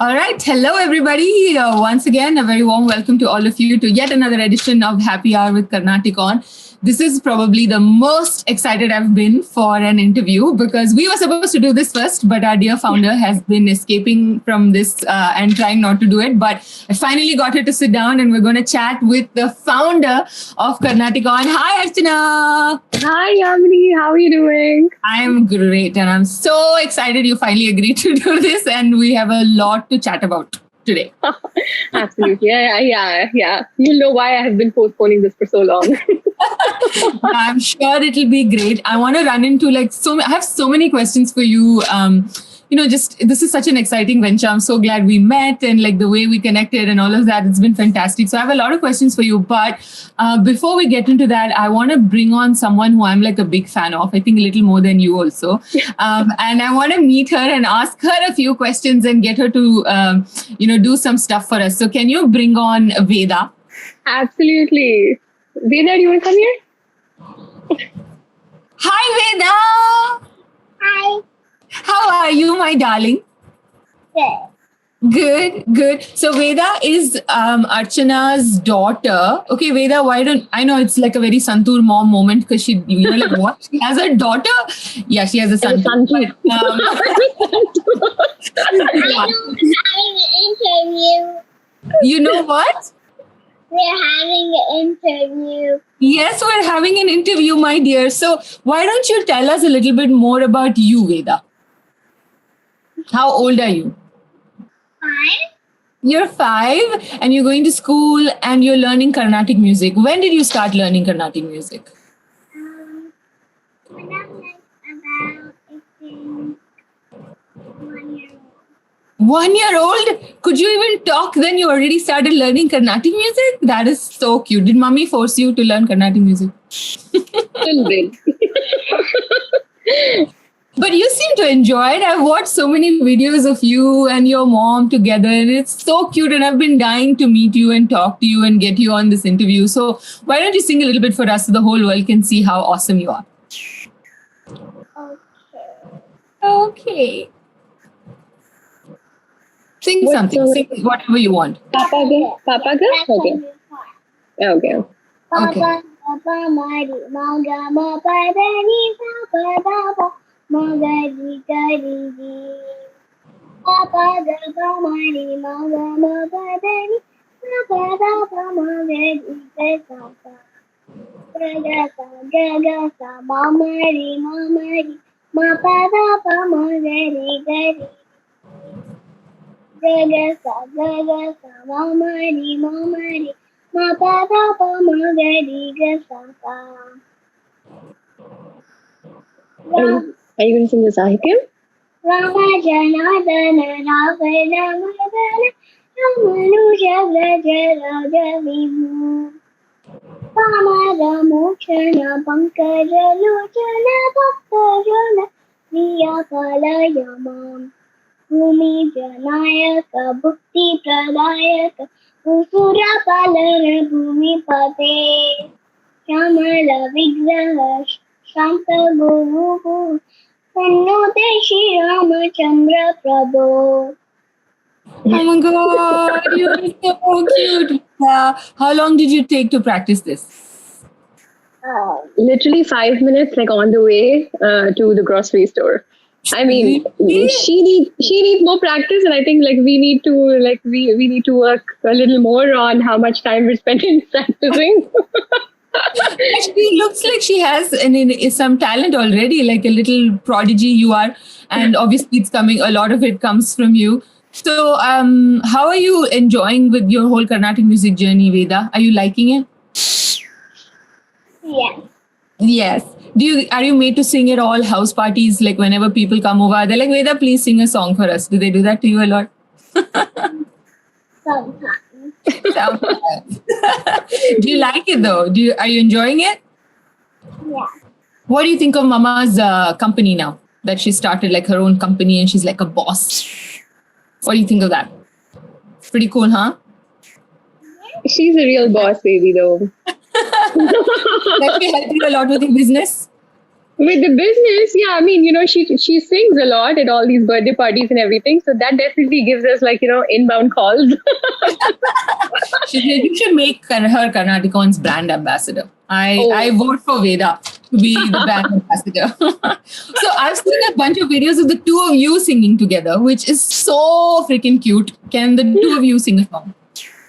All right. Hello, everybody. Once again, a very warm welcome to all of you to yet another edition of Happy Hour with KarnaticON. This is probably the most excited I've been for an interview because we were supposed to do this first, but our dear founder has been escaping from this and trying not to do it. But I finally got her to sit down and we're going to chat with the founder of KarnaticON. Hi, Archana. Hi, Yamini. How are you doing? I'm great. And I'm so excited you finally agreed to do this. And we have a lot to chat about today. Absolutely. Yeah. You'll know why I have been postponing this for so long. I'm sure it'll be great. I want to run into I have so many questions for you. Just this is such an exciting venture. I'm so glad we met and like the way we connected and all of that. It's been fantastic. So I have a lot of questions for you. But before we get into that, I want to bring on someone who I'm like a big fan of. I think a little more than you also. And I want to meet her and ask her a few questions and get her to, do some stuff for us. So can you bring on Veda? Absolutely. Veda, do you want to come here? Hi, Veda. Hi. How are you, my darling? Good. Good. So Veda is Archana's daughter. Okay, Veda, I know it's like a very Santur mom moment because you're like, what? She has a daughter? Yeah, she has a son. I know we're having an interview. You know what? We're having an interview. Yes, we're having an interview, my dear. So why don't you tell us a little bit more about you, Veda? How old are you? 5. You're 5 and you're going to school and you're learning Carnatic music. When did you start learning Carnatic music? When I'm about, I think, 1 year old. 1 year old? Could you even talk then? You already started learning Carnatic music? That is so cute. Did mommy force you to learn Carnatic music? Little bit. But you seem to enjoy it. I've watched so many videos of you and your mom together, and it's so cute. And I've been dying to meet you and talk to you and get you on this interview. So why don't you sing a little bit for us so the whole world can see how awesome you are? Okay. Sing something. Sing whatever you want. Papa ga? Okay. Papa, Mari, Maga, Ma, Pa, Da, Ni, Sa, Pa, Da, Pa, Ma, Ga, Di, Ga, Di, Di. Papa, Da, Pa, Mari, Maga, Ma, Pa, Da, Ni, Sa, Pa, Da, Pa, Ma, Ga, Di, Ga, Sa, Pa. Ga, Ga, Sa, Ma, Mari, Ma, Pa, Da, Pa, Ma, Ga, Di, Ga, Di. Ga, Ga, Sa, Ma, Mari, Ma, Pa, Da, Pa, Ma, Ga, Di, Ga, Sa, Pa. Are you going to sing the Sahityam? Rama Janadana Ravanamagana Ramanuja Vraja Raja Vibhu Pamada Mochana Pankaja Lochana Bhaktajana Viyakala Yamam Bhumi Janayaka Bhukti Pradayaka Usura Palana Bhumi Pate Shamala Vigraha Shanta Guru Pannute Shri Ramachandra Prabhu. Oh my God, you're so cute. How long did you take to practice this? Literally 5 minutes, like on the way to the grocery store. I mean, she needs more practice, and I think like we need to work a little more on how much time we're spending practicing. She looks like she has some talent already, like a little prodigy you are. And obviously it's coming, a lot of it comes from you. So how are you enjoying with your whole Carnatic music journey, Veda? Are you liking it? Yes. Yes. Are you made to sing at all house parties? Like whenever people come over, they're like, Veda, please sing a song for us. Do they do that to you a lot? Sometimes. Do you like it though? Are you enjoying it? Yeah. What do you think of Mama's company now that she started like her own company and she's like a boss? What do you think of that? Pretty cool, huh? She's a real boss baby though. Does she help you a lot with your business? With the business, yeah, I mean, she sings a lot at all these birthday parties and everything. So that definitely gives us like, inbound calls. You should make her Karnatakon's brand ambassador. I Oh, vote for Veda to be the brand ambassador. So I've seen a bunch of videos of the two of you singing together, which is so freaking cute. Can the two of you sing a song,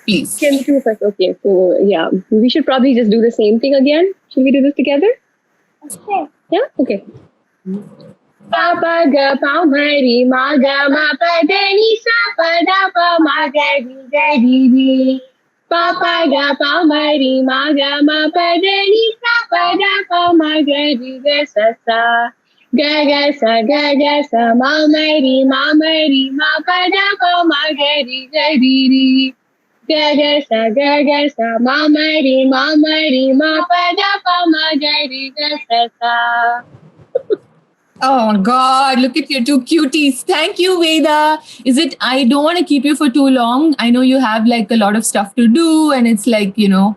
please? can the two of us? Okay, so yeah, we should probably just do the same thing again. Should we do this together? Okay. Yeah. Okay. Papa ga pa mari ma ga ma pa da ni sa pa da pa ma ga di. Papa ga pa mari ma ga ma pa da ni sa pa da pa ma ga di ga sa sa. Ga sa ma mari ma pa da pa ma ga di. Ga sa ma mari ma pa da pa ma ga di ga sa sa. Oh God, look at you two cuties. Thank you, Veda. I don't want to keep you for too long. I know you have like a lot of stuff to do and it's like, your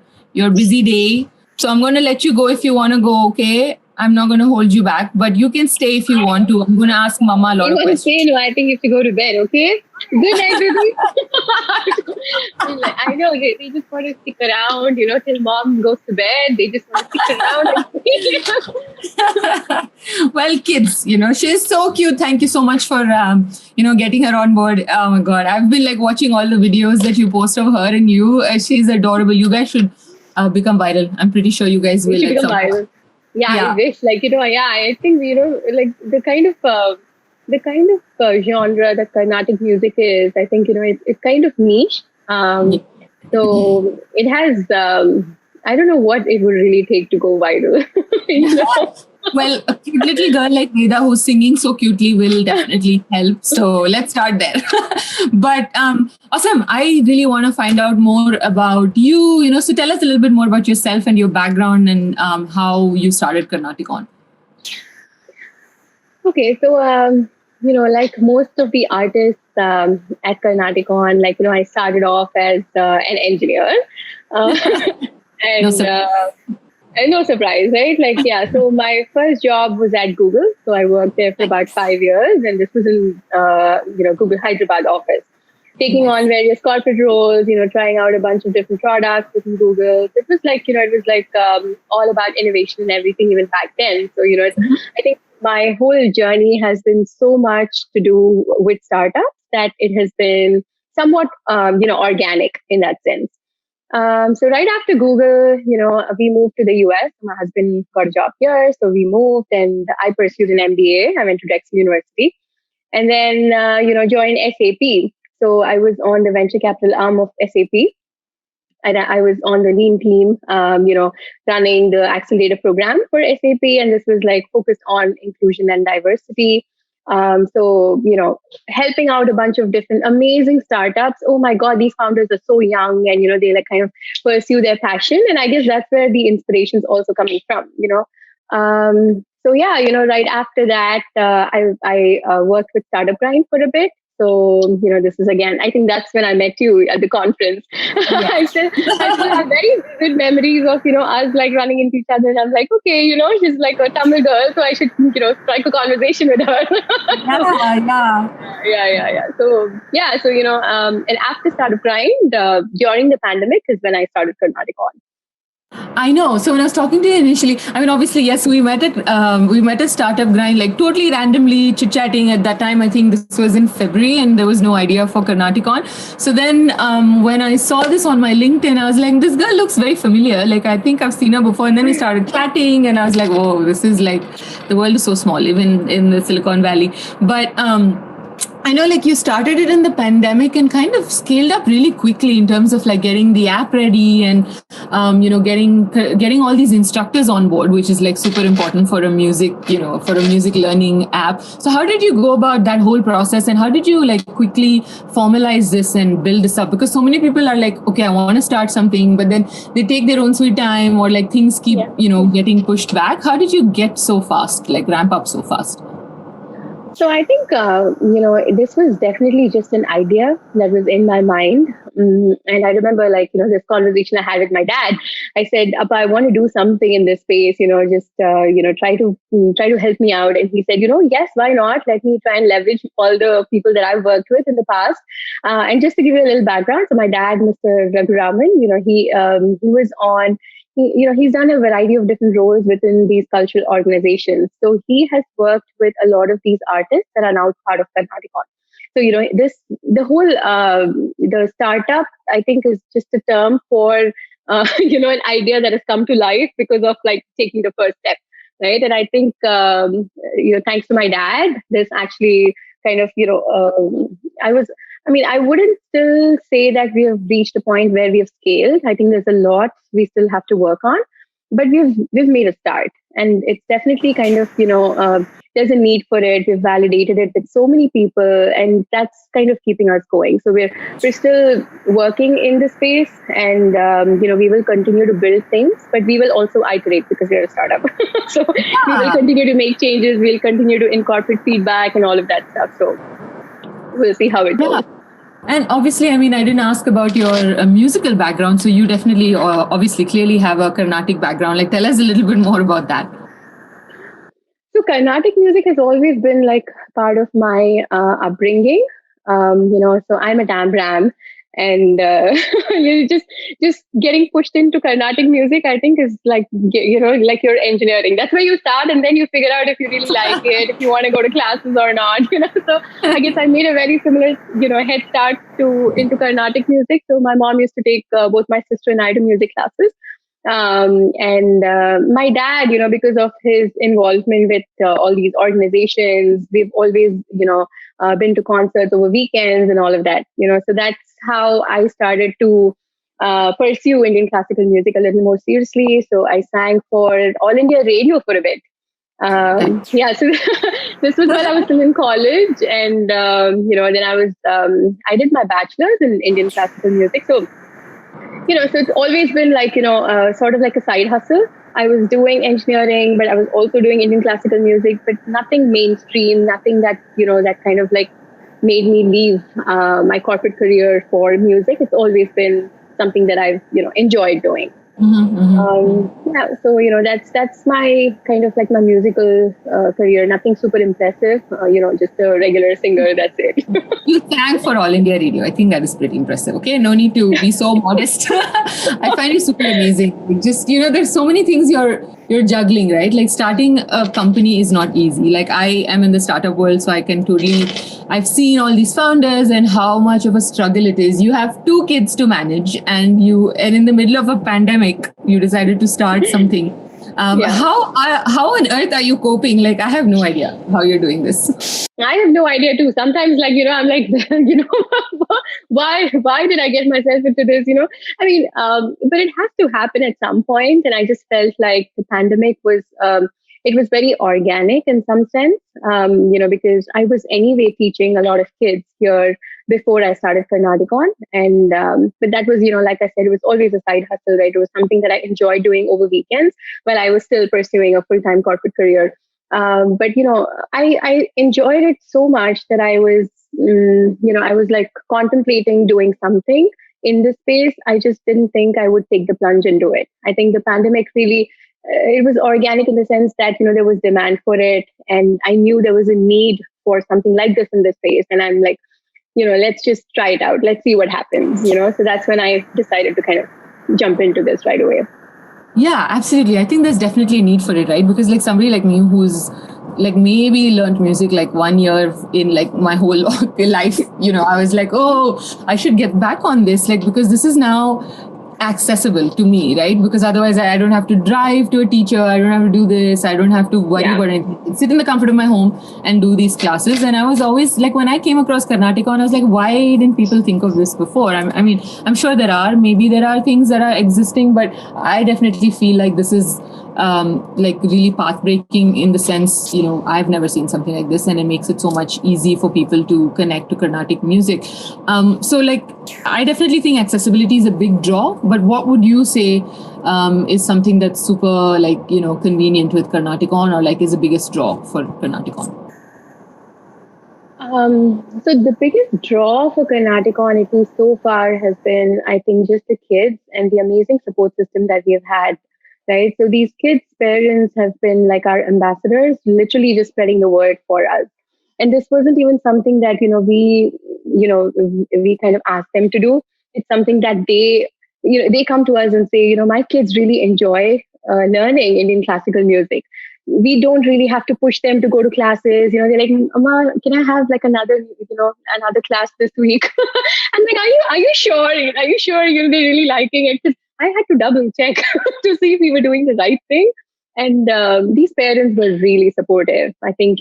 busy day. So I'm going to let you go if you want to go, okay? I'm not going to hold you back, but you can stay if you want to. I'm going to ask Mama a lot You of want to questions. say no? I think you have to go to bed. Okay. Good night, baby. I know they just want to stick around. Till mom goes to bed. They just want to stick around. Well, kids, she's so cute. Thank you so much for, getting her on board. Oh my God. I've been like watching all the videos that you post of her and you. She's adorable. You guys should become viral. I'm pretty sure you guys will. We should at become some point. viral. Yeah, Yeah. I wish. I think like the kind of genre that Carnatic music is. I think it's kind of niche. So it has. I don't know what it would really take to go viral. Well, a cute little girl like Veda who's singing so cutely will definitely help. So let's start there. But awesome. I really want to find out more about you. So tell us a little bit more about yourself and your background and how you started KarnaticON. Okay, so like most of the artists at KarnaticON, I started off as an engineer, and no surprise, right? So my first job was at Google. So I worked there for about 5 years, and this was in Google Hyderabad office, taking on various corporate roles, trying out a bunch of different products within Google. So it was all about innovation and everything even back then. So, I think my whole journey has been so much to do with startups that it has been somewhat, organic in that sense. So right after Google, we moved to the US. My husband got a job here. So we moved and I pursued an MBA. I went to Drexel University and then, joined SAP. So I was on the venture capital arm of SAP. And I was on the lean team, running the accelerator program for SAP. And this was focused on inclusion and diversity. So, helping out a bunch of different amazing startups. Oh my God, these founders are so young and, they kind of pursue their passion. And I guess that's where the inspiration is also coming from, So yeah, right after that, I worked with Startup Grind for a bit. So, this is again, I think that's when I met you at the conference. Yeah. I still have very vivid memories of, us running into each other. And I'm like, okay, she's like a Tamil girl. So I should, strike a conversation with her. Yeah. So, and after Startup Grind, during the pandemic is when I started KarnaticON. I know. So when I was talking to you initially, I mean, obviously, yes, we met at Startup Grind, totally randomly chit chatting at that time. I think this was in February, and there was no idea for KarnaticON. So then, when I saw this on my LinkedIn, I was like, this girl looks very familiar. I think I've seen her before. And then we started chatting, and I was like, oh, this is the world is so small, even in the Silicon Valley. But I know you started it in the pandemic and kind of scaled up really quickly in terms of getting the app ready and getting all these instructors on board, which is super important for a music learning app. So how did you go about that whole process and how did you quickly formalize this and build this up? Because so many people are okay, I want to start something, but then they take their own sweet time or things keep getting pushed back. How did you get so fast, ramp up so fast? So I think, this was definitely just an idea that was in my mind. And I remember, this conversation I had with my dad. I said, Appa, I want to do something in this space, try to help me out. And he said, yes, why not? Let me try and leverage all the people that I've worked with in the past. And just to give you a little background, so my dad, Mr. Raghuraman, he was on he's done a variety of different roles within these cultural organizations. So he has worked with a lot of these artists that are now part of Karnatakon. So, the startup, I think, is just a term for, an idea that has come to life because of taking the first step. Right. And I think, thanks to my dad, this actually kind of, I wouldn't still say that we have reached a point where we have scaled. I think there's a lot we still have to work on, but we've made a start, and it's definitely kind of there's a need for it. We've validated it with so many people, and that's kind of keeping us going. So we're still working in the space, and we will continue to build things, but we will also iterate because we're a startup. So we will continue to make changes. We'll continue to incorporate feedback and all of that stuff. So we'll see how it goes. And obviously, I didn't ask about your musical background. So you definitely, obviously, clearly have a Carnatic background. Tell us a little bit more about that. So Carnatic music has always been part of my upbringing. So I'm a Dambram, and just getting pushed into Carnatic music, I think, is like your engineering. That's where you start, and then you figure out if you really like it, if you want to go to classes or not. So I guess I made a very similar head start into Carnatic music. So my mom used to take both my sister and I to music classes. And my dad, because of his involvement with all these organizations, we've always, been to concerts over weekends and all of that, so that's how I started to pursue Indian classical music a little more seriously. So I sang for All India Radio for a bit. So this was when I was still in college, and then I did my bachelor's in Indian classical music. So so it's always been sort of like a side hustle. I was doing engineering, but I was also doing Indian classical music, but nothing mainstream, nothing that, that kind of made me leave my corporate career for music. It's always been something that I've, enjoyed doing. So that's my kind of my musical career. Nothing super impressive, just a regular singer. That's it. You sang for All India Radio. I think that is pretty impressive. Okay, no need to be so modest. I find it super amazing. Just there's so many things you're juggling, right? Starting a company is not easy. I am in the startup world, so I can I've seen all these founders and how much of a struggle it is. You have 2 kids to manage, and in the middle of a pandemic, you decided to start something. How on earth are you coping? I have no idea how you're doing this. I have no idea too. Sometimes, I'm like, why did I get myself into this? But it has to happen at some point. And I just felt like the pandemic was, it was very organic in some sense, because I was anyway teaching a lot of kids here before I started CarnaticON. And, but that was, like I said, it was always a side hustle, right? It was something that I enjoyed doing over weekends while I was still pursuing a full-time corporate career. But, I enjoyed it so much that I was, I was contemplating doing something in this space. I just didn't think I would take the plunge into it. I think the pandemic really, it was organic in the sense that, there was demand for it. And I knew there was a need for something like this in this space. And I'm like, let's just try it out. Let's see what happens, So that's when I decided to kind of jump into this right away. Yeah, absolutely. I think there's definitely a need for it, right? Because somebody like me who's maybe learned music 1 year in my whole life, I was oh, I should get back on this, because this is now accessible to me, right? Because otherwise I don't have to drive to a teacher. I don't have to do this. I don't have to worry about anything. Sit in the comfort of my home and do these classes. And I was always when I came across Karnatakon, I was why didn't people think of this before? I'm sure maybe there are things that are existing, but I definitely feel this is really path breaking in the sense, I've never seen something like this, and it makes it so much easy for people to connect to Carnatic music. So I definitely think accessibility is a big draw, but what would you say is something that's super convenient with CarnaticON, or is the biggest draw for CarnaticON? So the biggest draw for Karnatakon, at least so far, has been, I think, just the kids and the amazing support system that we have had. Right. So these kids' parents have been like our ambassadors, literally just spreading the word for us. And this wasn't even something that, we kind of asked them to do. It's something that they come to us and say, my kids really enjoy learning Indian classical music. We don't really have to push them to go to classes. They're like, Mama, can I have like another class this week? I'm like, are you sure? Are you sure you'll be really liking it? Because I had to double check to see if we were doing the right thing. And these parents were really supportive. I think,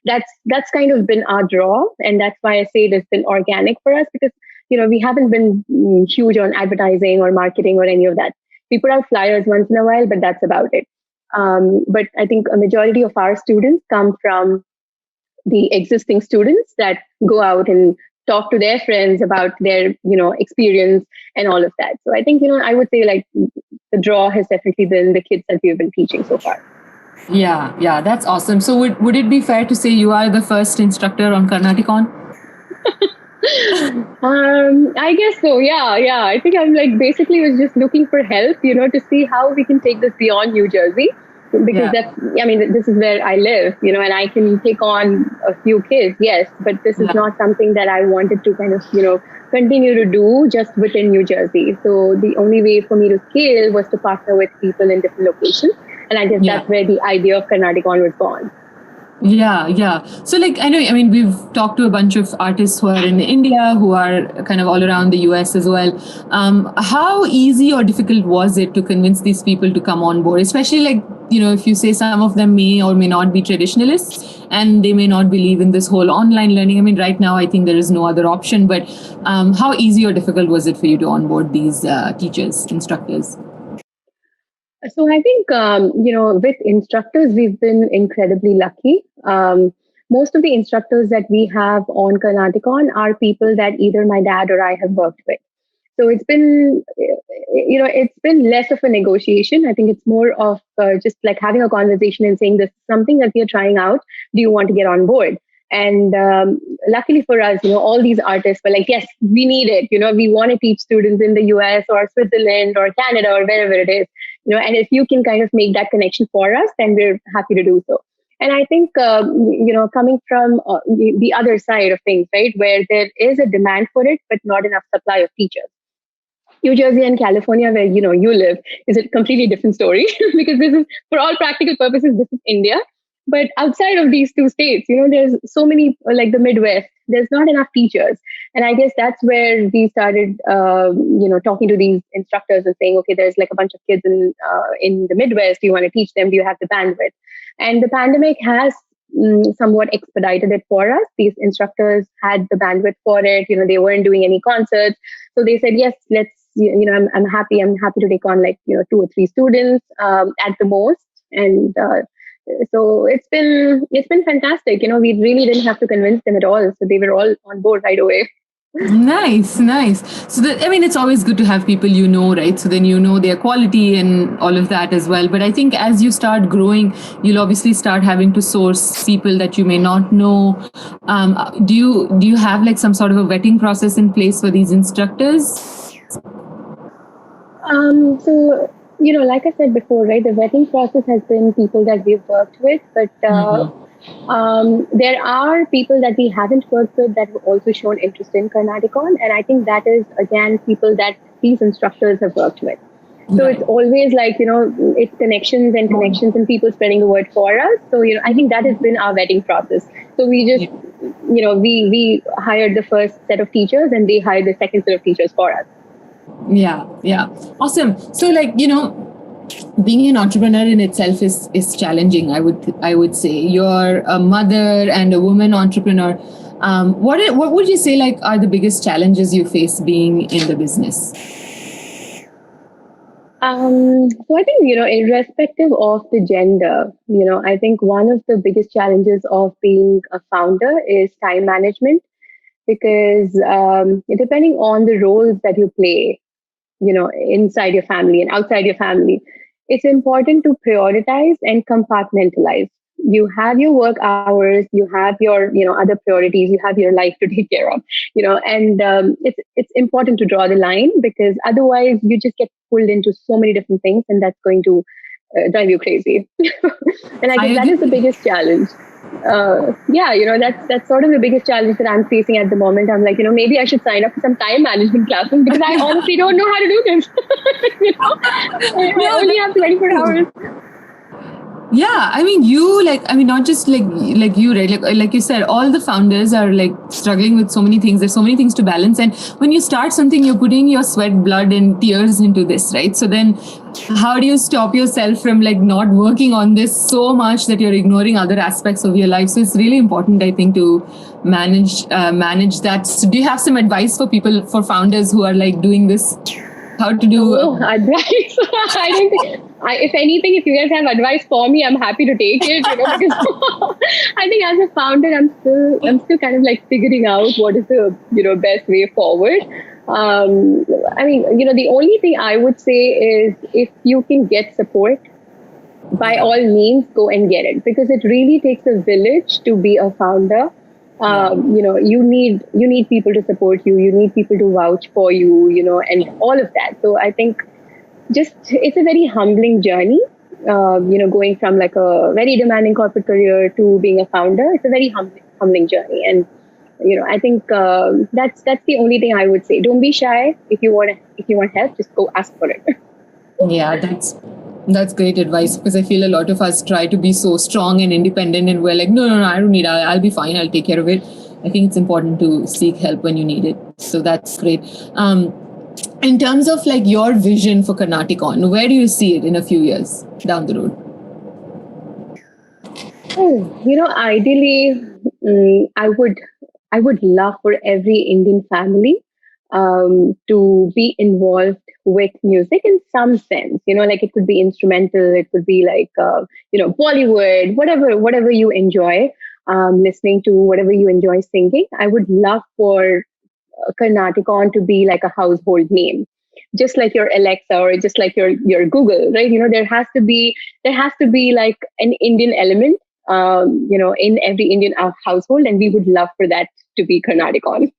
that's kind of been our draw. And that's why I say it has been organic for us, because, we haven't been huge on advertising or marketing or any of that. We put out flyers once in a while, but that's about it. But I think a majority of our students come from the existing students that go out and talk to their friends about their, experience and all of that. So I think, I would say like the draw has definitely been the kids that we've been teaching so far. Yeah, that's awesome. So would it be fair to say you are the first instructor on KarnaticON? I guess so. Yeah. I think I'm like basically was just looking for help, to see how we can take this beyond New Jersey, because this is where I live, and I can take on a few kids, yes, but this is not something that I wanted to kind of, continue to do just within New Jersey. So the only way for me to scale was to partner with people in different locations. And I guess that's where the idea of KarnaticON was born. Yeah. So we've talked to a bunch of artists who are in India, who are kind of all around the US as well. How easy or difficult was it to convince these people to come on board? Especially if you say some of them may or may not be traditionalists and they may not believe in this whole online learning. I mean, right now, I think there is no other option, but how easy or difficult was it for you to onboard these teachers, instructors? So I think, with instructors, we've been incredibly lucky. Most of the instructors that we have on KarnaticON are people that either my dad or I have worked with. So it's been less of a negotiation. I think it's more of just like having a conversation and saying, this is something that we are trying out. Do you want to get on board? And luckily for us, all these artists were like, yes, we need it. We want to teach students in the US or Switzerland or Canada or wherever it is. And if you can kind of make that connection for us, then we're happy to do so. And I think, coming from the other side of things, right, where there is a demand for it, but not enough supply of teachers. New Jersey and California, where, you live, is a completely different story because this is, for all practical purposes, this is India. But outside of these two states, there's so many, like the Midwest, there's not enough teachers. And I guess that's where we started, talking to these instructors and saying, okay, there's like a bunch of kids in the Midwest. Do you want to teach them? Do you have the bandwidth? And the pandemic has somewhat expedited it for us. These instructors had the bandwidth for it. They weren't doing any concerts. So they said, yes, let's, I'm happy to take on 2 or 3 students at the most. And so it's been fantastic. We really didn't have to convince them at all. So they were all on board right away. Nice. So it's always good to have people, right? So then their quality and all of that as well. But I think as you start growing, you'll obviously start having to source people that you may not know. Do you have like some sort of a vetting process in place for these instructors? So, like I said before, right, the vetting process has been people that we've worked with, but there are people that we haven't worked with that have also shown interest in KarnaticON. And I think that is, again, people that these instructors have worked with. So it's always like, it's connections and people spreading the word for us. So, I think that has been our vetting process. So we just, we hired the first set of teachers and they hired the second set of teachers for us. Yeah. Awesome. So being an entrepreneur in itself is challenging. I would say you're a mother and a woman entrepreneur. What would you say are the biggest challenges you face being in the business? So I think, irrespective of the gender, I think one of the biggest challenges of being a founder is time management, because depending on the roles that you play, inside your family and outside your family, it's important to prioritize and compartmentalize. you have your work hours, you have your, other priorities, you have your life to take care of, and it's important to draw the line, because otherwise you just get pulled into so many different things, and that's going to drive you crazy. And I I guess that is the agree. biggest challenge. Yeah, that's sort of the biggest challenge that I'm facing at the moment. I'm like, maybe I should sign up for some time management classes, because I honestly don't know how to do this. I No, only have that's 24 true. hours. Yeah, I mean, not just like you, right? Like you said, all the founders are like struggling with so many things. There's so many things to balance, and when you start something, you're putting your sweat, blood, and tears into this, right? So then, how do you stop yourself from like not working on this so much that you're ignoring other aspects of your life? So it's really important, I think, to manage that. So do you have some advice for people, for founders who are like doing this? How to do? Oh, advice. I don't think. If anything, if you guys have advice for me, I'm happy to take it. Because I think as a founder, I'm still kind of like figuring out what is the best way forward. I mean, the only thing I would say is, if you can get support, by all means, go and get it, because it really takes a village to be a founder. Yeah. You need people to support you. You need people to vouch for you. And all of that. So I think just it's a very humbling journey. Going from like a very demanding corporate career to being a founder, it's a very humbling journey. And I think that's the only thing I would say. Don't be shy. If you want help, just go ask for it. Yeah, that's great advice, because I feel a lot of us try to be so strong and independent, and we're like, no, no, no, I don't need. I'll be fine. I'll take care of it. I think it's important to seek help when you need it. So that's great. In terms of like your vision for Karnatakon, where do you see it in a few years down the road? Oh, ideally, I would love for every Indian family to be involved with music in some sense. Like it could be instrumental, it could be like Bollywood, whatever you enjoy listening to, whatever you enjoy singing. I would love for Karnatakon to be like a household name, just like your Alexa or just like your Google, right? There has to be like an Indian element, in every Indian household, and we would love for that to be Karnatakon.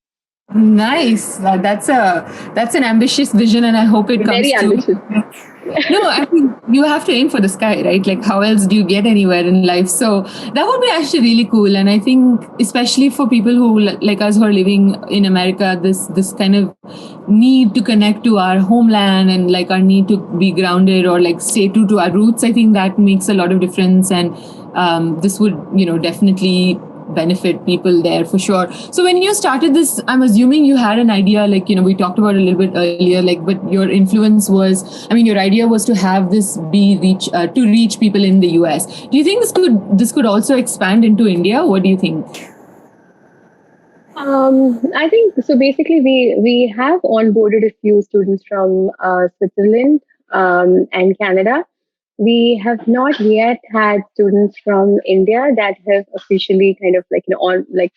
Nice. That's an ambitious vision, and I hope it comes Very true. ambitious. No, I mean, you have to aim for the sky, right? Like, how else do you get anywhere in life? So that would be actually really cool. And I think, especially for people who like us, who are living in America, this kind of need to connect to our homeland, and like our need to be grounded or like stay true to our roots, I think that makes a lot of difference. And this would, definitely benefit people there for sure. So when you started this, I'm assuming you had an idea, like, we talked about it a little bit earlier, like, but your influence was, I mean, your idea was to have this be to reach people in the US. Do you think this could also expand into India? What do you think? I think so. Basically, we have onboarded a few students from Switzerland and Canada. We have not yet had students from India that have officially kind of like on like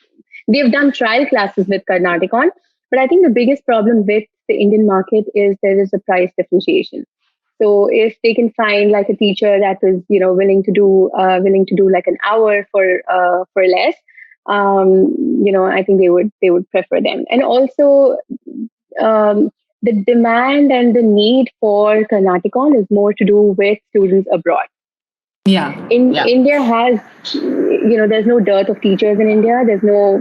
they've done trial classes with Karnaticon. But I think the biggest problem with the Indian market is there is a price differentiation. So if they can find like a teacher that is willing to do like an hour for less, I think they would prefer them. And also, the demand and the need for Karnaticon is more to do with students abroad. Yeah. In Yeah. India has, there's no dearth of teachers in India. There's no,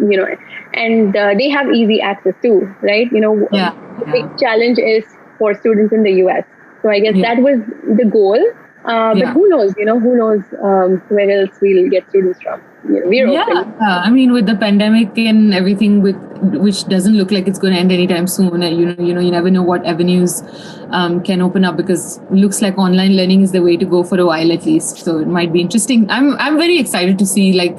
and they have easy access too, right? Yeah. The big Yeah. challenge is for students in the US. So I guess Yeah. that was the goal. But Yeah. who knows? Who knows where else we'll get students from? We're Yeah, open. I mean, with the pandemic and everything, with which doesn't look like it's going to end anytime soon. You never know what avenues can open up, because looks like online learning is the way to go for a while at least. So it might be interesting. I'm very excited to see like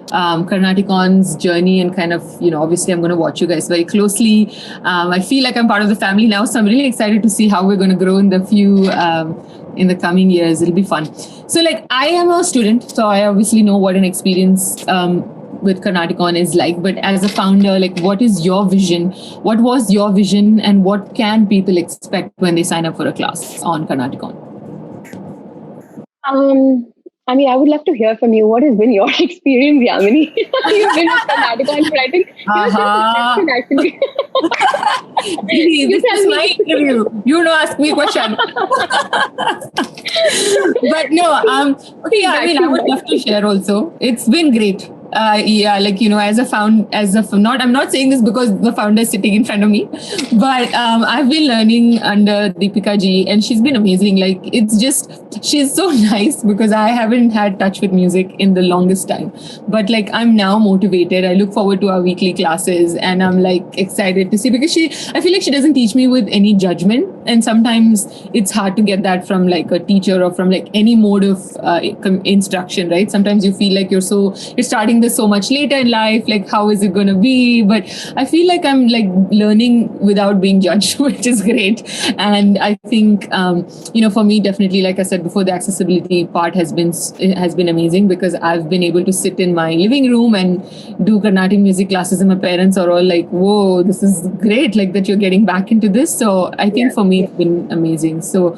Karnaticon's journey, and kind of, obviously I'm going to watch you guys very closely. I feel like I'm part of the family now, so I'm really excited to see how we're going to grow in the coming years. It'll be fun. So like, I am a student, so I obviously know what an experience with Karnatakon is like. But as a founder, like, what is your vision? What was your vision, and what can people expect when they sign up for a class on Karnatakon? Um, I mean, I would love to hear from you. What has been your experience, Yamini? You've been with Karnatakon for, I think, Uh-huh. actually. This Tell is me. my interview. You don't ask me a question. But no, okay, I mean, I would love to share also. It's been great. Yeah, like, as a not, I'm not saying this because the founder is sitting in front of me, but I've been learning under Deepika ji, and she's been amazing. Like, it's just, she's so nice because I haven't had touch with music in the longest time. But like, I'm now motivated. I look forward to our weekly classes, and I'm like excited to see, because I feel like she doesn't teach me with any judgment. And sometimes it's hard to get that from like a teacher or from like any mode of instruction, right? Sometimes you feel like you're starting this so much later in life, like how is it going to be? But I feel like I'm like learning without being judged, which is great. And I think for me, definitely, like I said before, the accessibility part has been amazing, because I've been able to sit in my living room and do Carnatic music classes, and my parents are all like, whoa, this is great, like that you're getting back into this. So I think for me, it's been amazing. So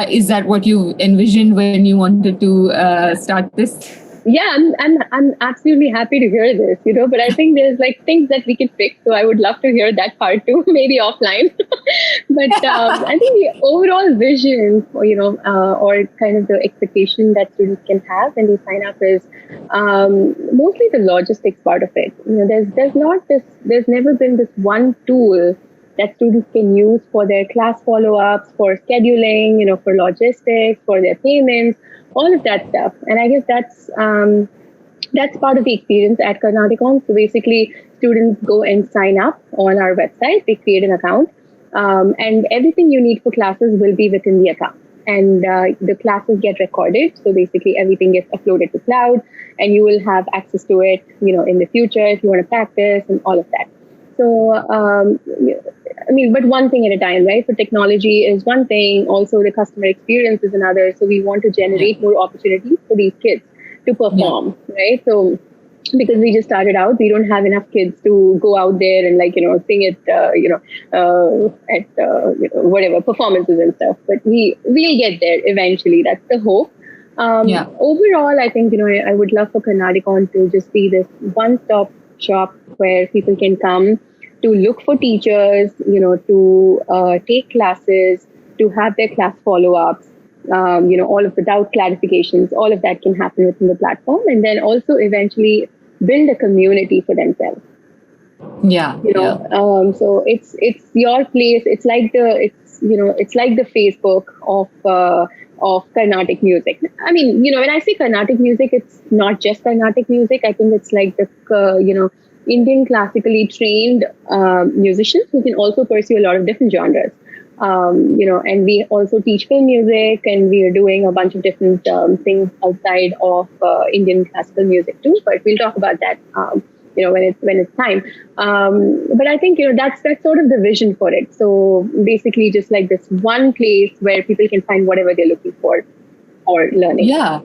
is that what you envisioned when you wanted to start this? Yeah, I'm absolutely happy to hear this, but I think there's like things that we can fix. So I would love to hear that part too, maybe offline. But I think the overall vision, or kind of the expectation that students can have when they sign up is mostly the logistics part of it. There's never been this one tool that students can use for their class follow-ups, for scheduling, for logistics, for their payments, all of that stuff. And I guess that's part of the experience at Karnatakon. So basically, students go and sign up on our website. They create an account, and everything you need for classes will be within the account. And the classes get recorded. So basically, everything gets uploaded to cloud, and you will have access to it, in the future if you want to practice and all of that. So, but one thing at a time, right? So technology is one thing. Also, the customer experience is another. So we want to generate more opportunities for these kids to perform, right? So because we just started out, we don't have enough kids to go out there and sing at whatever performances and stuff. But we'll get there eventually. That's the hope. Overall, I think I would love for Karnatakon to just be this one-stop shop where people can come to look for teachers, to take classes, to have their class follow-ups, all of the doubt clarifications, all of that can happen within the platform, and then also eventually build a community for themselves. So it's your place. It's like the Facebook of Carnatic music. I mean, when I say Carnatic music, it's not just Carnatic music. I think it's like the Indian classically trained musicians who can also pursue a lot of different genres. And we also teach film music, and we are doing a bunch of different things outside of Indian classical music too. But we'll talk about that, when it's time. But I think that's sort of the vision for it. So basically, just like this one place where people can find whatever they're looking for or learning. Yeah.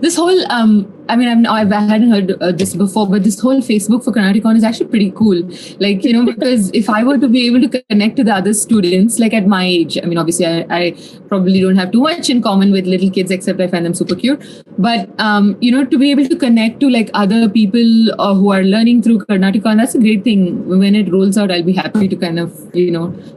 This whole, I hadn't heard this before, but this whole Facebook for CarnaticON is actually pretty cool. Like, because if I were to be able to connect to the other students, like at my age, I mean, obviously I probably don't have too much in common with little kids, except I find them super cute. But, to be able to connect to like other people who are learning through CarnaticON, that's a great thing. When it rolls out, I'll be happy to kind of,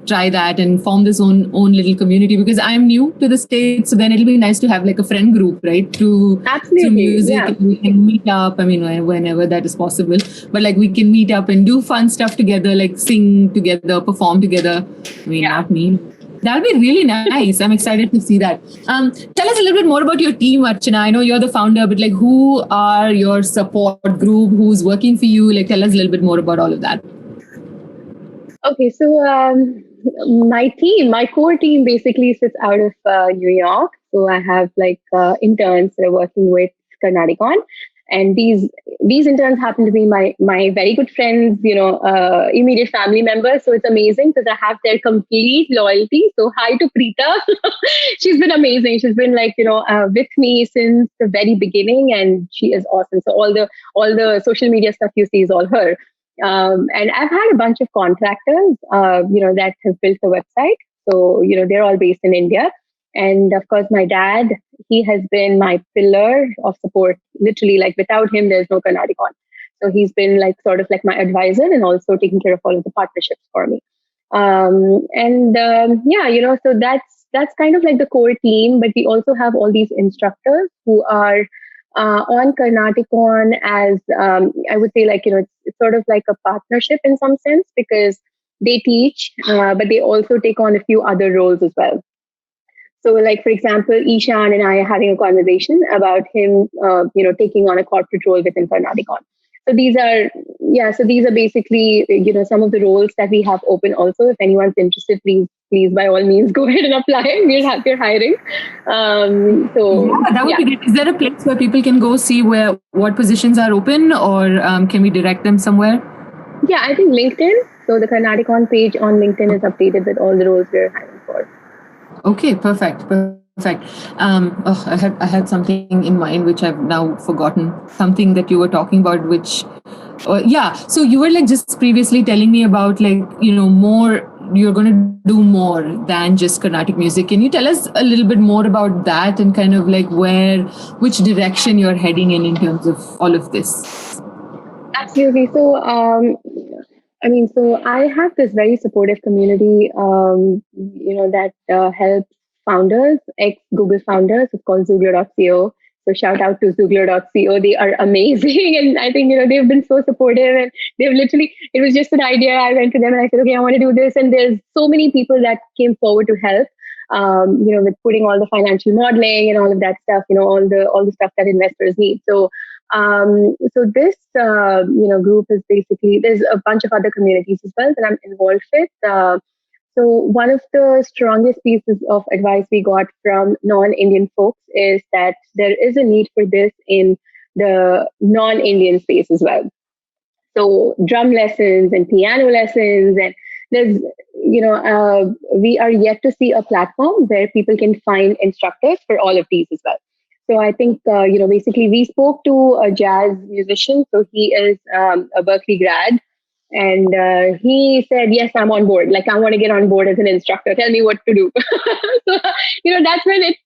try that and form this own little community, because I'm new to the States. So then it'll be nice to have like a friend group, right? Through music, and we can meet up. I mean, whenever that is possible. But like we can meet up and do fun stuff together, like sing together, perform together. I mean, not me. That'll be really nice. I'm excited to see that. Tell us a little bit more about your team, Archana. I know you're the founder, but like, who are your support group? Who's working for you? Like, tell us a little bit more about all of that. Okay, so my core team basically sits out of New York. So I have like interns that are working with CarnaticON, and these interns happen to be my very good friends, immediate family members. So it's amazing because I have their complete loyalty. So hi to Preeta. She's been amazing. She's been like, with me since the very beginning, and she is awesome. So all the social media stuff you see is all her. And I've had a bunch of contractors, that have built the website. So, they're all based in India. And of course, my dad, he has been my pillar of support. Literally, like without him, there's no CarnaticON. So he's been like sort of like my advisor and also taking care of all of the partnerships for me. Yeah, so that's kind of like the core team. But we also have all these instructors who are on CarnaticON as I would say, like it's sort of like a partnership in some sense, because they teach, but they also take on a few other roles as well. So, like for example, Ishan and I are having a conversation about him, taking on a corporate role within CarnaticON. So these are basically some of the roles that we have open. Also, if anyone's interested, please by all means go ahead and apply. We're hiring. Yeah, that would be great. Is there a place where people can go see what positions are open, or can we direct them somewhere? Yeah, I think LinkedIn. So the CarnaticON page on LinkedIn is updated with all the roles we're hiring for. Okay, perfect. I had something in mind which I've now forgotten. Something that you were talking about, which, So you were like just previously telling me about more. You're going to do more than just Carnatic music. Can you tell us a little bit more about that and kind of like which direction you're heading in terms of all of this? Absolutely. So, so I have this very supportive community, that helps founders, ex-Google founders. It's called Zoogler.co. So shout out to Zoogler.co. They are amazing. And I think, they've been so supportive, and they've literally, it was just an idea. I went to them and I said, okay, I want to do this. And there's so many people that came forward to help, with putting all the financial modeling and all of that stuff, all the stuff that investors need. So this group is basically, there's a bunch of other communities as well that I'm involved with. So one of the strongest pieces of advice we got from non-Indian folks is that there is a need for this in the non-Indian space as well. So drum lessons and piano lessons, and there's we are yet to see a platform where people can find instructors for all of these as well. So I think, basically we spoke to a jazz musician. So he is a Berkeley grad. And he said, yes, I'm on board. Like, I want to get on board as an instructor. Tell me what to do. So, that's when it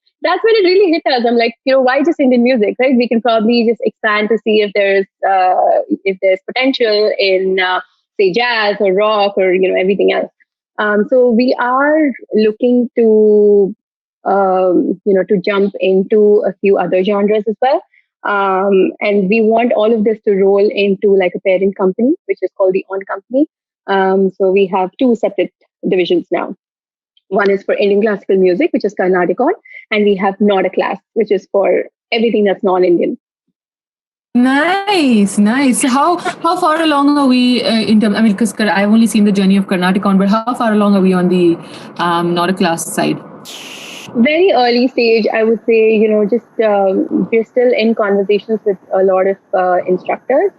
really hit us. I'm like, why just Indian music, right? We can probably just expand to see if there's potential in, say, jazz or rock or, everything else. So we are looking to to jump into a few other genres as well. And we want all of this to roll into like a parent company, which is called the On Company. So we have two separate divisions now. One is for Indian classical music, which is CarnaticON, and we have Not a Class, which is for everything that's non-Indian. Nice. How far along are we in terms? I mean, because I've only seen the journey of CarnaticON, but how far along are we on the Not a Class side? Very early stage, I would say. We're still in conversations with a lot of instructors.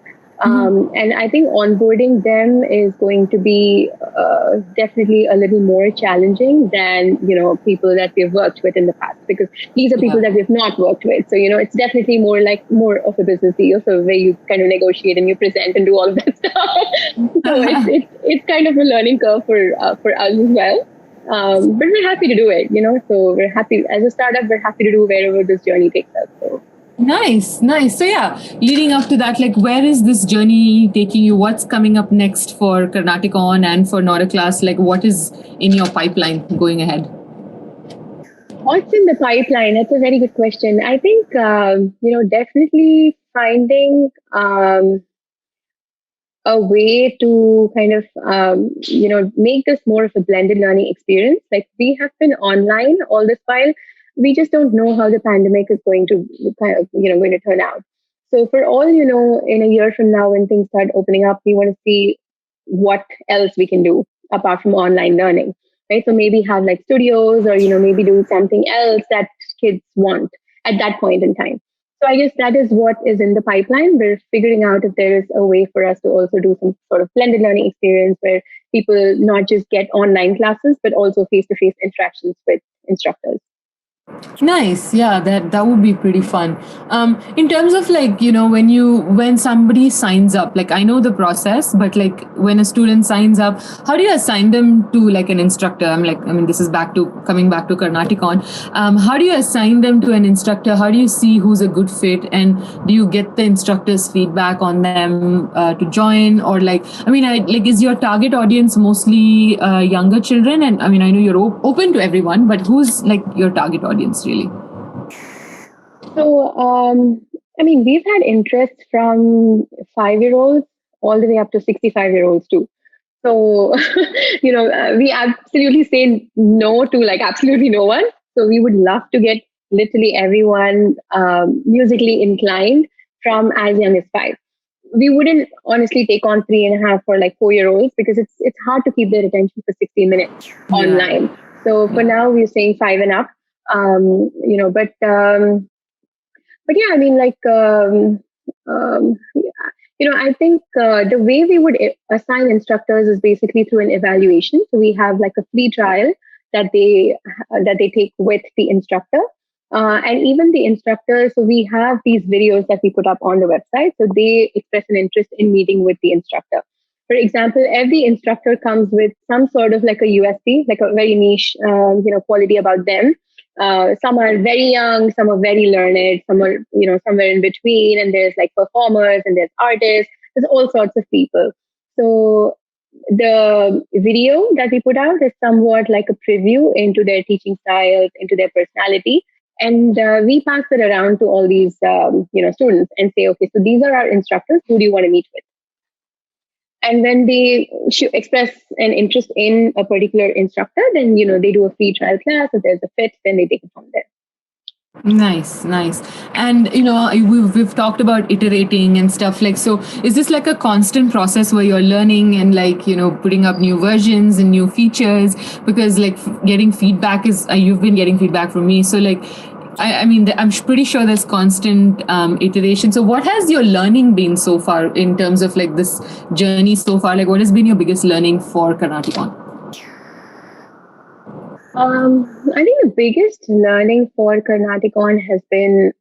And I think onboarding them is going to be definitely a little more challenging than, people that we've worked with in the past, because these are people that we've not worked with. So, it's definitely more of a business deal. So where you kind of negotiate and you present and do all of that stuff. So it's kind of a learning curve for us as well. But we're happy to do it, so we're happy as a startup, we're happy to do wherever this journey takes us. So. Nice. So leading up to that, like, where is this journey taking you? What's coming up next for CarnaticON and for Not a Class? Like, what is in your pipeline going ahead? What's in the pipeline? That's a very good question. I think, definitely finding a way to kind of, make this more of a blended learning experience. Like, we have been online all this while. We just don't know how the pandemic is going to going to turn out. So for all in a year from now, when things start opening up, we want to see what else we can do apart from online learning, right? So maybe have like studios, or maybe do something else that kids want at that point in time. So I guess that is what is in the pipeline. We're figuring out if there is a way for us to also do some sort of blended learning experience where people not just get online classes, but also face-to-face interactions with instructors. Nice. Yeah, that would be pretty fun. In terms of like, when somebody signs up, like I know the process, but like when a student signs up, how do you assign them to like an instructor? This is coming back to Karnaticon. How do you assign them to an instructor? How do you see who's a good fit, and do you get the instructor's feedback on them to join, or like, is your target audience mostly younger children? And I know you're open to everyone, but who's like your target audience really? So, we've had interest from 5-year-olds all the way up to 65-year-olds too. So, we absolutely say no to like absolutely no one. So we would love to get literally everyone musically inclined from as young as 5. We wouldn't honestly take on 3.5 or like 4-year-olds because it's hard to keep their attention for 60 minutes online. So for now, we're saying 5 and up. Um, you know, but um, but yeah, I think the way we would assign instructors is basically through an evaluation. So we have like a free trial that they take with the instructor, and even the instructor. So we have these videos that we put up on the website. So they express an interest in meeting with the instructor. For example, every instructor comes with some sort of like a USP, like a very niche, quality about them. Some are very young, some are very learned, some are, somewhere in between, and there's like performers and there's artists, there's all sorts of people. So the video that we put out is somewhat like a preview into their teaching styles, into their personality. And we pass it around to all these, students and say, okay, so these are our instructors. Who do you want to meet with? And when they express an interest in a particular instructor, then they do a free trial class. If there's a fit, then they take it from there. Nice, nice. And we've talked about iterating and stuff, like, so is this like a constant process where you're learning and like putting up new versions and new features? Because like getting feedback is you've been getting feedback from me, so like I'm pretty sure there's constant iteration. So what has your learning been so far in terms of like this journey so far? Like, what has been your biggest learning for Karnatakon? I think the biggest learning for Karnatakon has been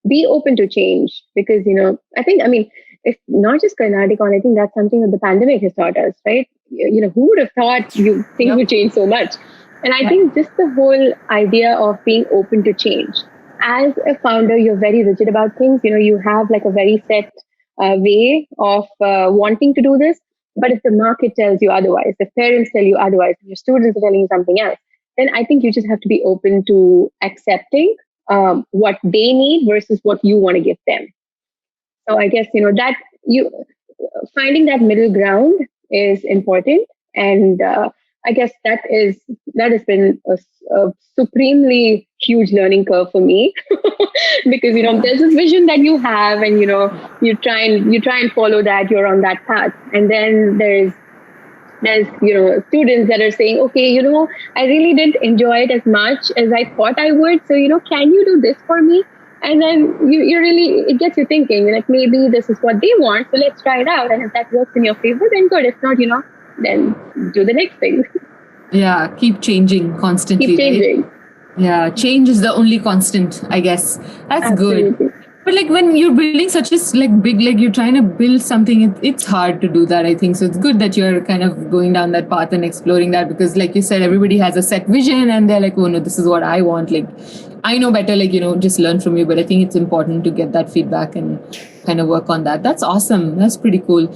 be open to change, because if not just Karnatakon, I think that's something that the pandemic has taught us, right? Who would have thought things would change so much? And I think just the whole idea of being open to change. As a founder, you're very rigid about things. You have like a very set way of wanting to do this. But if the market tells you otherwise, if parents tell you otherwise, if your students are telling you something else, then I think you just have to be open to accepting what they need versus what you want to give them. So I guess that you finding that middle ground is important, and I guess that has been a supremely huge learning curve for me because there's this vision that you have, and you try and follow that, you're on that path, and then there's students that are saying, okay, I really didn't enjoy it as much as I thought I would, so can you do this for me? And then you really, it gets you thinking, like, maybe this is what they want, so let's try it out, and if that works in your favor, then good. If not, then do the next thing. Yeah, keep changing constantly. Keep changing. Right? Yeah, change is the only constant, I guess. That's Absolutely. good. But like when you're building such a like big, like you're trying to build something, it's hard to do that, I think. So it's good that you're kind of going down that path and exploring that, because like you said, everybody has a set vision and they're like, oh no, this is what I want. Like I know better, like, just learn from you. But I think it's important to get that feedback and kind of work on that. That's awesome. That's pretty cool.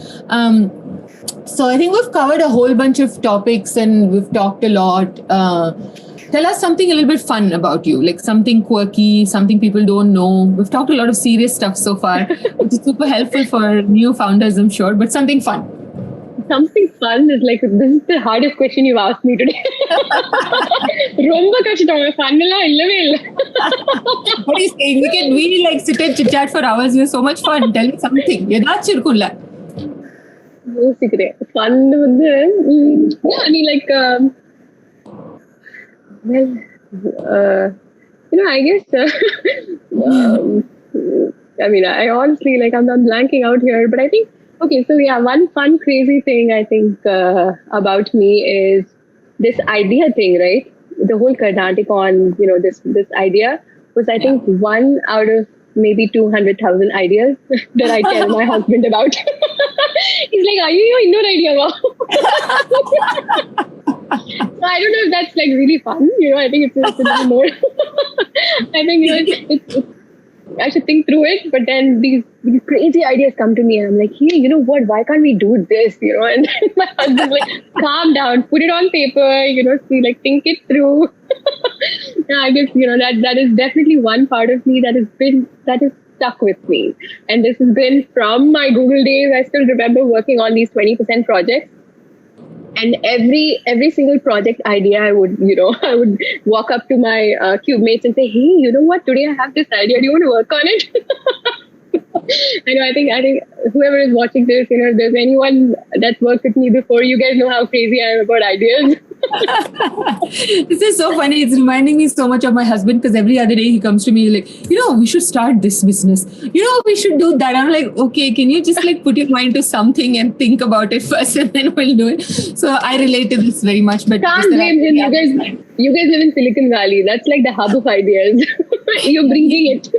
So I think we've covered a whole bunch of topics and we've talked a lot. Tell us something a little bit fun about you, like something quirky, something people don't know. We've talked a lot of serious stuff so far, which is super helpful for new founders, I'm sure, but something fun. Something fun is like, this is the hardest question you've asked me today. Romba kashtam, fun illave illa. What are you saying? We like sit and chit chat for hours. You're so much fun. Tell me something. Yedachirkulla. No secret. Fun. Yeah, I mean, like, I guess, I honestly, like, I'm blanking out here, but I think, okay, so yeah, one fun, crazy thing I think about me is this idea thing, right? the whole Karnatikon, this idea was, I think, one out of maybe 200,000 ideas that I tell my husband about. He's like, "Are you your Indo idea?" So I don't know if that's like really fun. I think it's a little more. I think it's I should think through it, but then these crazy ideas come to me, and I'm like, "Hey, you know what? Why can't we do this?" And my husband's like, "Calm down, put it on paper, see, like, think it through." Yeah, I guess that is definitely one part of me that is stuck with me, and this has been from my Google days. I still remember working on these 20% projects. And every single project idea, I would walk up to my cube mates and say, "Hey, you know what? Today I have this idea. Do you want to work on it?" I think whoever is watching this, if there's anyone that's worked with me before, you guys know how crazy I am about ideas. This is so funny. It's reminding me so much of my husband, because every other day he comes to me like, we should start this business. We should do that. I'm like, okay, can you just like put your mind to something and think about it first, and then we'll do it. So I relate to this very much. But can't blame him. You guys live in Silicon Valley. That's like the hub of ideas. You're bringing it.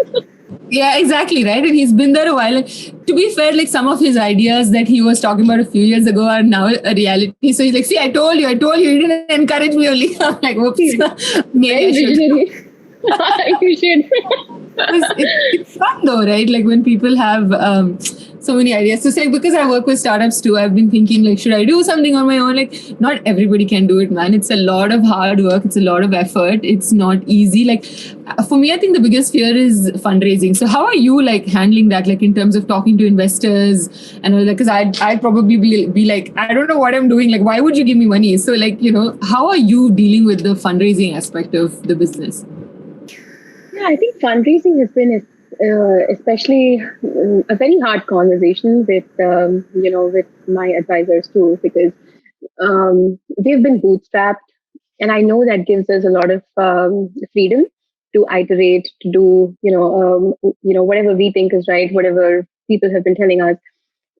Yeah, exactly, right. And he's been there a while. And to be fair, like some of his ideas that he was talking about a few years ago are now a reality. So he's like, "See, I told you, you didn't encourage me only." I'm like, "Whoops, maybe I should." You should. It's fun though, right? Like when people have so many ideas. So say, because I work with startups too, I've been thinking like, should I do something on my own? Like not everybody can do it, man. It's a lot of hard work. It's a lot of effort. It's not easy. Like for me, I think the biggest fear is fundraising. So how are you like handling that? Like in terms of talking to investors and all that? Because I'd probably be like, I don't know what I'm doing. Like, why would you give me money? So like, how are you dealing with the fundraising aspect of the business? Yeah, I think fundraising has been especially a very hard conversation with with my advisors too, because we've been bootstrapped, and I know that gives us a lot of freedom to iterate, to do whatever we think is right, whatever people have been telling us.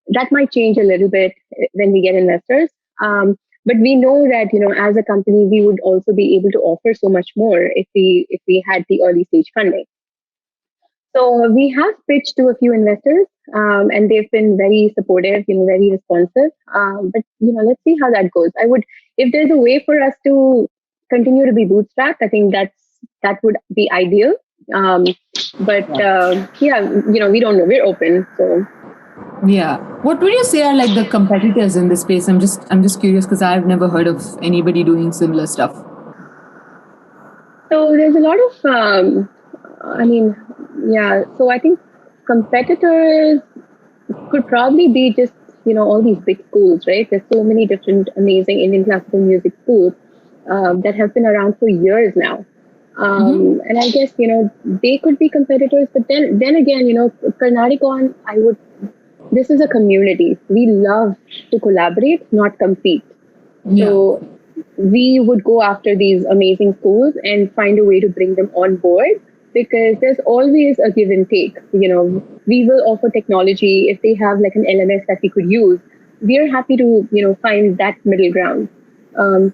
That might change a little bit when we get investors. But we know that as a company, we would also be able to offer so much more if we had the early stage funding. So we have pitched to a few investors, and they've been very supportive, very responsive. But let's see how that goes. If there's a way for us to continue to be bootstrapped, I think that would be ideal. But yeah, we don't know. We're open. So. Yeah. What would you say are like the competitors in this space? I'm just curious because I've never heard of anybody doing similar stuff. So there's a lot of, so I think competitors could probably be just, all these big schools, right? There's so many different amazing Indian classical music schools that have been around for years now. And I guess, they could be competitors, but then again, CarnaticON, this is a community. We love to collaborate, not compete. Yeah. So we would go after these amazing schools and find a way to bring them on board, because there's always a give and take. We will offer technology. If they have like an LMS that we could use, we're happy to, find that middle ground.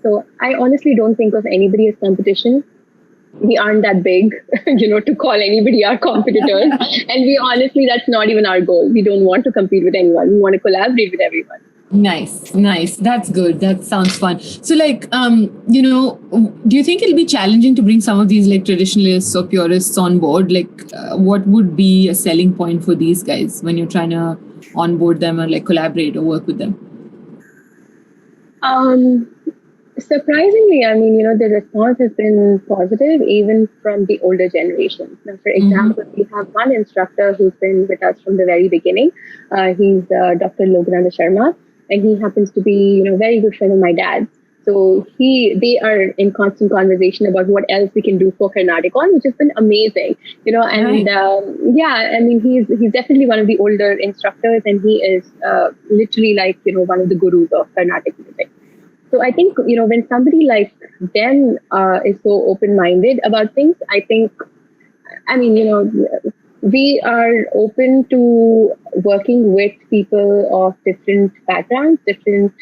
So I honestly don't think of anybody as competition. We aren't that big, to call anybody our competitors. And that's not even our goal. We don't want to compete with anyone. We want to collaborate with everyone. Nice. That's good. That sounds fun. So like, do you think it'll be challenging to bring some of these like traditionalists or purists on board? Like what would be a selling point for these guys when you're trying to onboard them or like collaborate or work with them? Surprisingly, the response has been positive, even from the older generation. Now, for example, we have one instructor who's been with us from the very beginning. He's Dr. Logananda Sharma, and he happens to be, a very good friend of my dad's. So they are in constant conversation about what else we can do for Karnatakon, which has been amazing, and he's definitely one of the older instructors, and he is literally like, one of the gurus of Carnatic music. So I think, when somebody like them is so open-minded about things, I think, we are open to working with people of different backgrounds, different,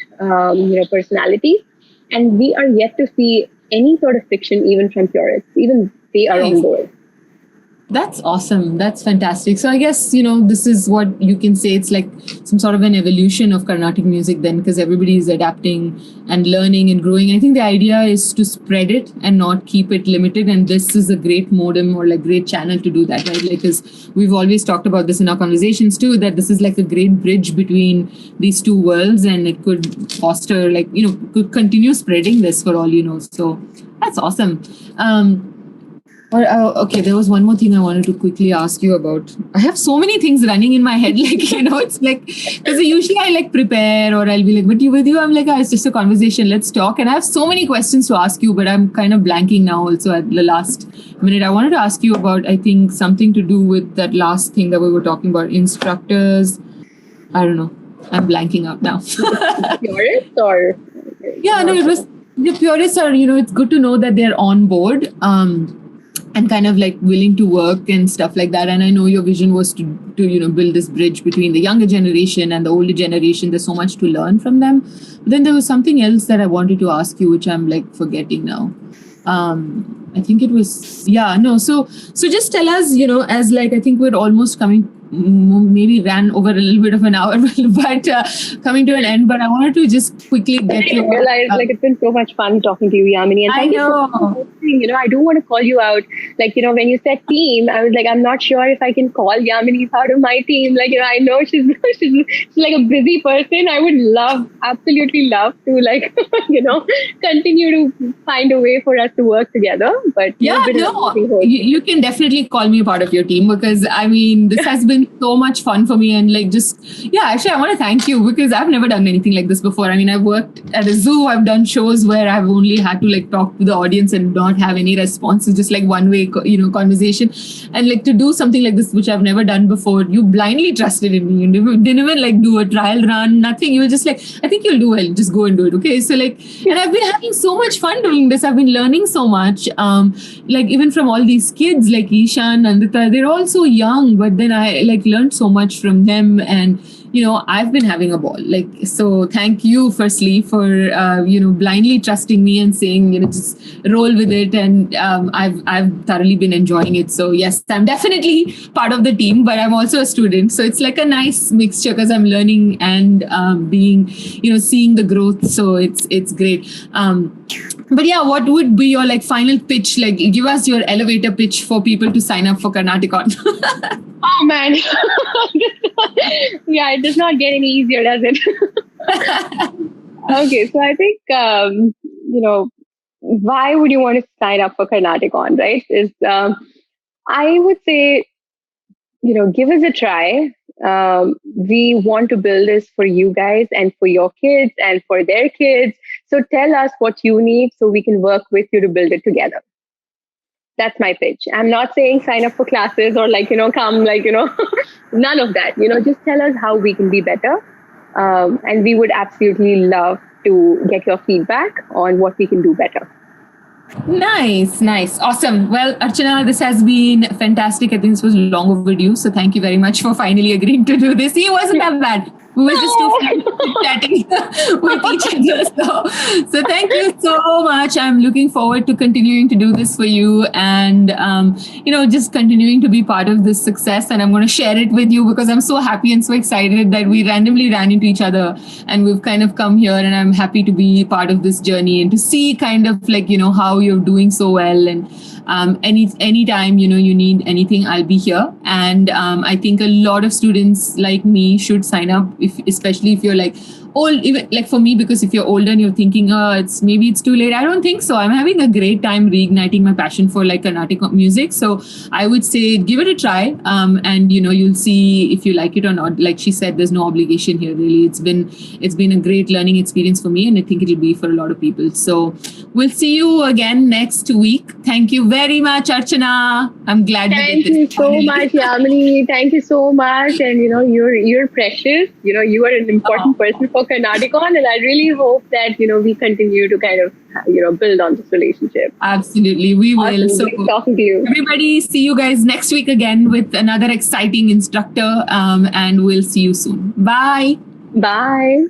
personalities. And we are yet to see any sort of fiction, even from purists. Even they are on board. That's awesome. That's fantastic. So I guess, this is what you can say. It's like some sort of an evolution of Carnatic music then, because everybody is adapting and learning and growing. I think the idea is to spread it and not keep it limited. And this is a great modem or like great channel to do that, right? Like, because we've always talked about this in our conversations too, that this is like a great bridge between these two worlds, and it could foster could continue spreading this for all you know. So that's awesome. Okay, there was one more thing I wanted to quickly ask you about. I have so many things running in my head, it's like, because usually I like prepare or I'll be like, but with you, I'm like, it's just a conversation, let's talk. And I have so many questions to ask you, but I'm kind of blanking now also at the last minute. I wanted to ask you about, I think, something to do with that last thing that we were talking about, instructors. I don't know. I'm blanking out now. Purists or? Yeah, no, it was, the purists are, it's good to know that they're on board. And kind of like willing to work and stuff like that. And I know your vision was to build this bridge between the younger generation and the older generation. There's so much to learn from them. But then there was something else that I wanted to ask you, which I'm like forgetting now. I think it was, So just tell us, as like, I think we're almost coming, maybe ran over a little bit of an hour, but coming to an end. But I wanted to just quickly get you. I realized it's been so much fun talking to you, Yamini. And thank you so much. I do want to call you out. When you said team, I was like, I'm not sure if I can call Yamini part of my team. I know she's like a busy person. I would absolutely love to continue to find a way for us to work together. But you can definitely call me a part of your team, because I mean, this has been so much fun for me. And actually I want to thank you, because I've never done anything like this before. I mean, I've worked at a zoo, I've done shows where I've only had to talk to the audience and not have any response. It's just one way conversation. And to do something like this, which I've never done before, you blindly trusted in me. You didn't even do a trial run, nothing. You were just I think you'll do well, just go and do it. Okay, so and I've been having so much fun doing this. I've been learning so much, even from all these kids like Ishan and Nandita. They're all so young, but then I learned so much from them. And I've been having a ball. So thank you firstly for blindly trusting me and saying just roll with it. And I've thoroughly been enjoying it. So yes, I'm definitely part of the team, but I'm also a student. So it's a nice mixture, because I'm learning and being seeing the growth. So it's great. But yeah, what would be your final pitch? Give us your elevator pitch for people to sign up for KarnaticON. Oh man. Yeah, it does not get any easier, does it? Okay, so I think, why would you want to sign up for KarnaticON, right? I would say, give us a try. We want to build this for you guys and for your kids and for their kids. So tell us what you need so we can work with you to build it together. That's my pitch. I'm not saying sign up for classes or come, none of that. Just tell us how we can be better. And we would absolutely love to get your feedback on what we can do better. Nice. Awesome. Well, Archana, this has been fantastic. I think this was long overdue. So thank you very much for finally agreeing to do this. It wasn't that bad. We were just two friends chatting with each other. So thank you so much. I'm looking forward to continuing to do this for you and, just continuing to be part of this success. And I'm going to share it with you because I'm so happy and so excited that we randomly ran into each other and we've kind of come here, and I'm happy to be part of this journey and to see kind of how you're doing so well. And anytime, you need anything, I'll be here. And I think a lot of students like me should sign up, especially if you're old, even for me, because if you're older and you're thinking, it's too late. I don't think so. I'm having a great time reigniting my passion for Carnatic music. So I would say give it a try. And you'll see if you like it or not. Like she said, there's no obligation here really. It's been a great learning experience for me, and I think it'll be for a lot of people. So we'll see you again next week. Thank you very much, Archana. I'm glad Thank you so much, Yamini. Thank you so much. And you're precious. You are an important person for KarnaticON, and I really hope that we continue to kind of build on this relationship. Absolutely, we will. Awesome. Great talking to you. Everybody, see you guys next week again with another exciting instructor, and we'll see you soon. Bye. Bye.